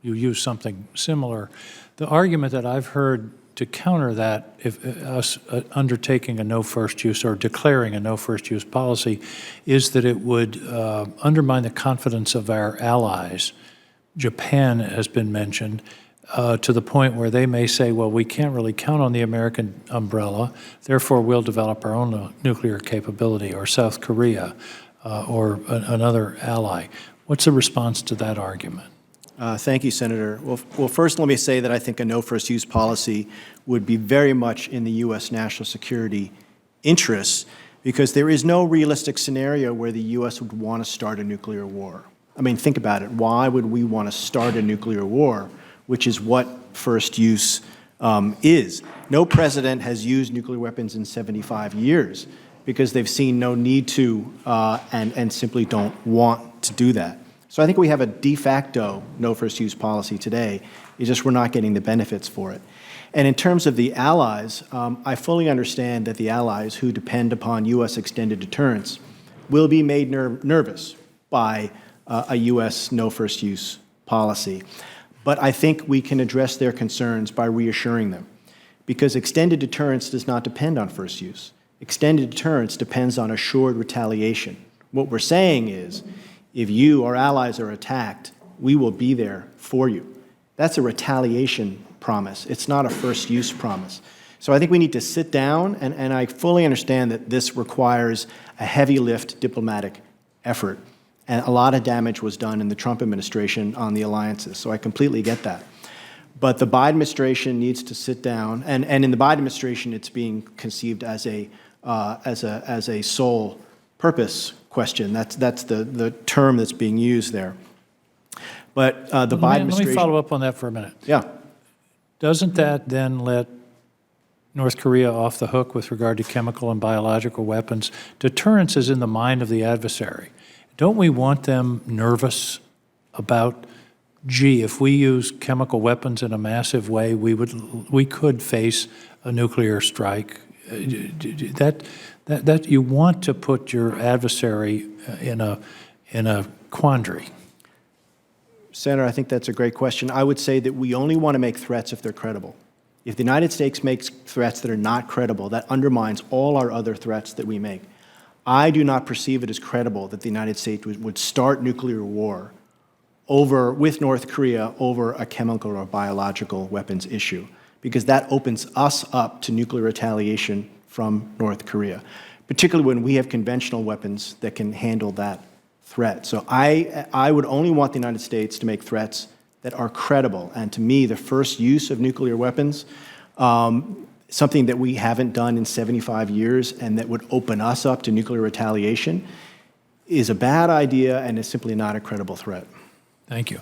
you use something similar. The argument that I've heard to counter that, if us undertaking a no first use or declaring a no first use policy, is that it would undermine the confidence of our allies. Japan has been mentioned, to the point where they may say, well, we can't really count on the American umbrella, therefore we'll develop our own nuclear capability, or South Korea, or another ally. What's the response to that argument? Thank you, Senator. Well, first let me say that I think a no first use policy would be very much in the U.S. national security interests, because there is no realistic scenario where the U.S. would want to start a nuclear war. I mean, think about it. Why would we want to start a nuclear war, which is what first use is? No president has used nuclear weapons in 75 years because they've seen no need to and simply don't want to do that. So I think we have a de facto no first use policy today. It's just we're not getting the benefits for it. And in terms of the allies, I fully understand that the allies who depend upon U.S. extended deterrence will be made nervous by a U.S. no first use policy. But I think we can address their concerns by reassuring them, because extended deterrence does not depend on first use. Extended deterrence depends on assured retaliation. What we're saying is, if you or allies are attacked, we will be there for you. That's a retaliation promise. It's not a first use promise. So I think we need to sit down, and I fully understand that this requires a heavy lift diplomatic effort. And a lot of damage was done in the Trump administration on the alliances, so I completely get that. But the Biden administration needs to sit down, and in the Biden administration, it's being conceived as a sole purpose question. That's the term that's being used there. But the Biden administration... Let me follow up on that for a minute. Yeah. Doesn't that then let North Korea off the hook with regard to chemical and biological weapons? Deterrence is in the mind of the adversary. Don't we want them nervous about, gee, if we use chemical weapons in a massive way, we could face a nuclear strike? That you want to put your adversary in a quandary. Senator, I think that's a great question. I would say that we only want to make threats if they're credible. If the United States makes threats that are not credible, that undermines all our other threats that we make. I do not perceive it as credible that the United States would start nuclear war with North Korea over a chemical or biological weapons issue, because that opens us up to nuclear retaliation from North Korea, particularly when we have conventional weapons that can handle that threat. So I would only want the United States to make threats that are credible. And to me, the first use of nuclear weapons, something that we haven't done in 75 years and that would open us up to nuclear retaliation, is a bad idea and is simply not a credible threat. Thank you.